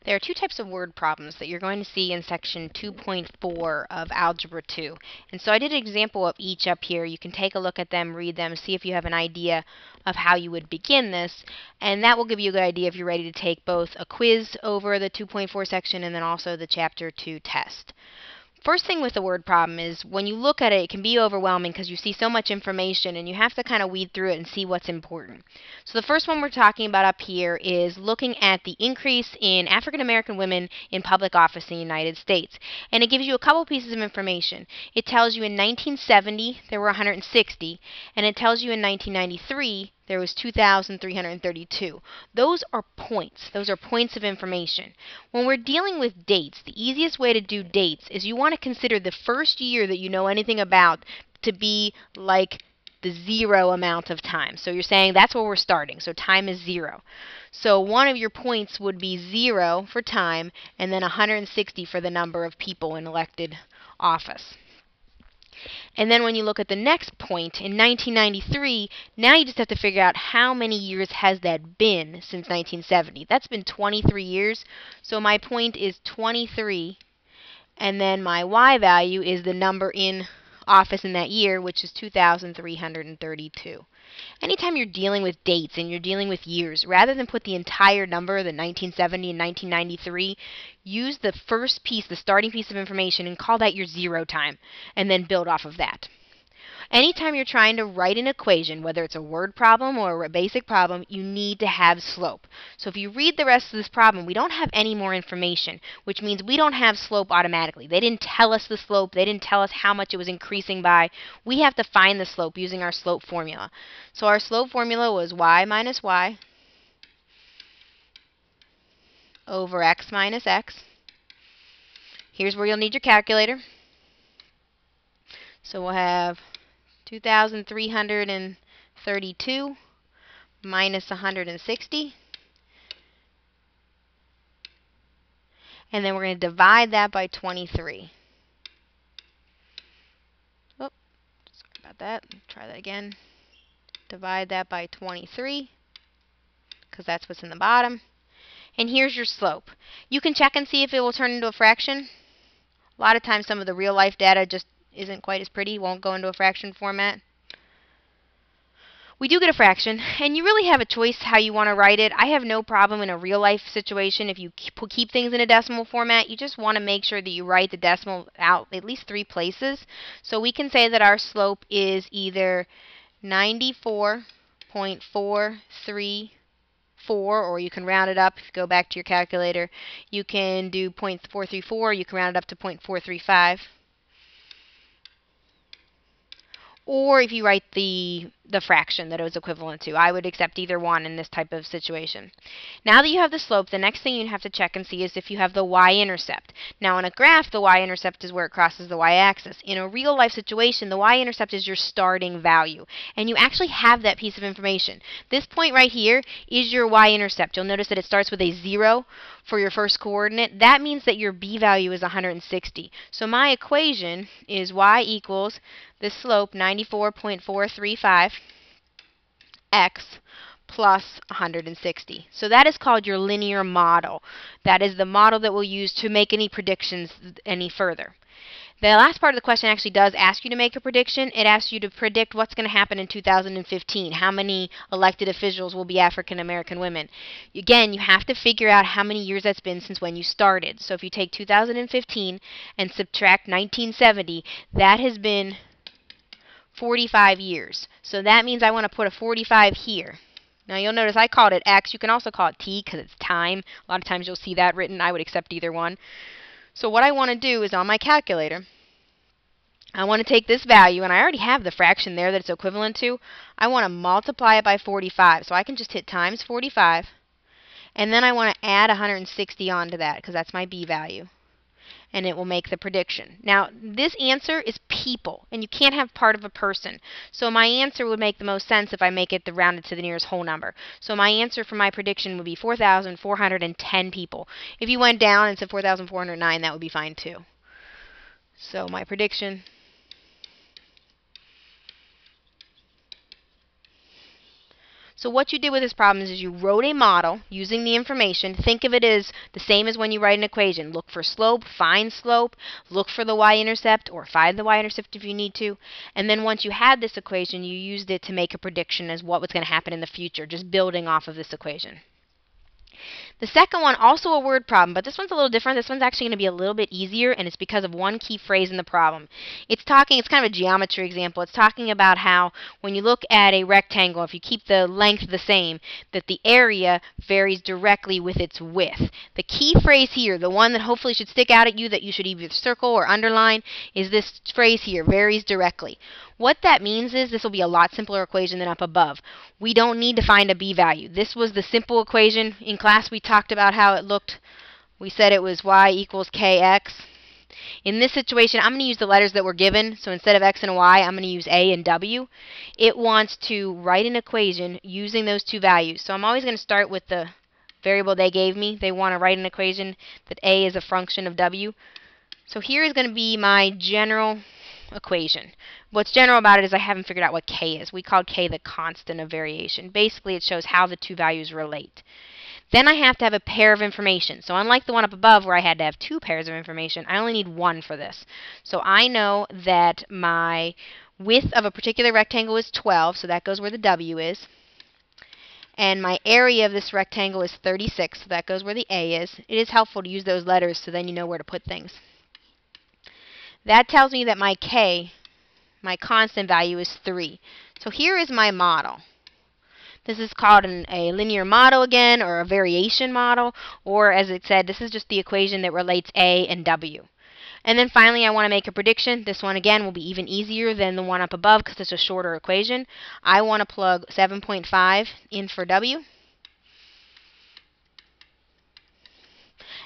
There are two types of word problems that you're going to see in section 2.4 of Algebra 2. And so I did an example of each up here. You can take a look at them, read them, see if you have an idea of how you would begin this. And that will give you a good idea if you're ready to take both a quiz over the 2.4 section and then also the Chapter 2 test. First thing with the word problem is when you look at it, it can be overwhelming because you see so much information and you have to kind of weed through it and see what's important. So the first one we're talking about up here is looking at the increase in African American women in public office in the United States. And it gives you a couple pieces of information. It tells you in 1970 there were 160, and it tells you in 1993 there was 2,332. Those are points. Those are points of information. When we're dealing with dates, the easiest way to do dates is you want to consider the first year that you know anything about to be like the zero amount of time. So you're saying that's where we're starting. So time is 0. So one of your points would be 0 for time and then 160 for the number of people in elected office. And then when you look at the next point, in 1993, now you just have to figure out how many years has that been since 1970. That's been 23 years. So my point is 23, and then my y value is the number in office in that year, which is 2,332. Anytime you're dealing with dates and you're dealing with years, rather than put the entire number, the 1970 and 1993, use the first piece, the starting piece of information, and call that your 0 time, and then build off of that. Anytime you're trying to write an equation, whether it's a word problem or a basic problem, you need to have slope. So if you read the rest of this problem, we don't have any more information, which means we don't have slope automatically. They didn't tell us the slope. They didn't tell us how much it was increasing by. We have to find the slope using our slope formula. So our slope formula was y minus y over x minus x. Here's where you'll need your calculator. So we'll have 2,332 minus 160. And then we're going to divide that by 23. Oh, sorry about that. Try that again. Divide that by 23, because that's what's in the bottom. And here's your slope. You can check and see if it will turn into a fraction. A lot of times some of the real life data just isn't quite as pretty, won't go into a fraction format. We do get a fraction, and you really have a choice how you want to write it. I have no problem in a real life situation if you keep things in a decimal format. You just want to make sure that you write the decimal out at least 3 places. So we can say that our slope is either 94.434, or you can round it up. If you go back to your calculator, you can do 0.434, you can round it up to 0.435. Or if you write the fraction that it was equivalent to. I would accept either one in this type of situation. Now that you have the slope, the next thing you have to check and see is if you have the y-intercept. Now in a graph, the y-intercept is where it crosses the y-axis. In a real life situation, the y-intercept is your starting value. And you actually have that piece of information. This point right here is your y-intercept. You'll notice that it starts with a 0 for your first coordinate. That means that your b value is 160. So my equation is y equals the slope 94.435 x plus 160. So that is called your linear model. That is the model that we'll use to make any predictions any further. The last part of the question actually does ask you to make a prediction. It asks you to predict what's going to happen in 2015. How many elected officials will be African American women? Again, you have to figure out how many years that's been since when you started. So if you take 2015 and subtract 1970, that has been 45 years. So that means I want to put a 45 here. Now you'll notice I called it X. You can also call it T because it's time. A lot of times you'll see that written. I would accept either one. So what I want to do is on my calculator, I want to take this value, and I already have the fraction there that it's equivalent to. I want to multiply it by 45. So I can just hit times 45. And then I want to add 160 onto that because that's my b value. And it will make the prediction. Now, this answer is people, and you can't have part of a person. So my answer would make the most sense if I make it rounded to the nearest whole number. So my answer for my prediction would be 4,410 people. If you went down and said 4,409, that would be fine too. So my prediction So what you did with this problem is you wrote a model using the information. Think of it as the same as when you write an equation. Look for slope, find slope, look for the y-intercept, or find the y-intercept if you need to. And then once you had this equation, you used it to make a prediction as what was going to happen in the future, just building off of this equation. The second one, also a word problem, but this one's a little different. This one's actually going to be a little bit easier, and it's because of one key phrase in the problem. It's kind of a geometry example. It's talking about how when you look at a rectangle, if you keep the length the same, that the area varies directly with its width. The key phrase here, the one that hopefully should stick out at you, that you should either circle or underline, is this phrase here, varies directly. What that means is this will be a lot simpler equation than up above. We don't need to find a b value. This was the simple equation. In class we talked about how it looked. We said it was y equals kx. In this situation, I'm going to use the letters that were given. So instead of x and y, I'm going to use a and w. It wants to write an equation using those two values. So I'm always going to start with the variable they gave me. They want to write an equation that a is a function of w. So here is going to be my general equation. What's general about it is I haven't figured out what k is. We called k the constant of variation. Basically, it shows how the two values relate. Then I have to have a pair of information. So unlike the one up above where I had to have two pairs of information, I only need one for this. So I know that my width of a particular rectangle is 12, so that goes where the w is. And my area of this rectangle is 36, so that goes where the a is. It is helpful to use those letters so then you know where to put things. That tells me that my k, my constant value, is 3. So here is my model. This is called a linear model again, or a variation model, or as it said, this is just the equation that relates a and w. And then finally I want to make a prediction. This one again will be even easier than the one up above because it's a shorter equation. I want to plug 7.5 in for w.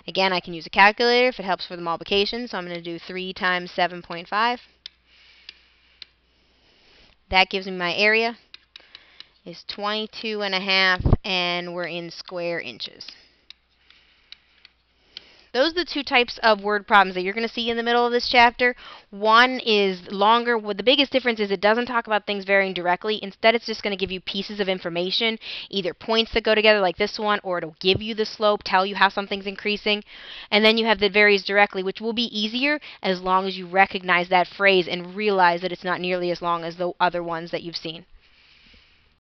Again, I can use a calculator if it helps for the multiplication, so I'm going to do 3 times 7.5. That gives me my area is 22.5, and we're in square inches. Those are the two types of word problems that you're going to see in the middle of this chapter. One is longer. Well, the biggest difference is it doesn't talk about things varying directly. Instead, it's just going to give you pieces of information, either points that go together like this one, or it'll give you the slope, tell you how something's increasing. And then you have that varies directly, which will be easier as long as you recognize that phrase and realize that it's not nearly as long as the other ones that you've seen.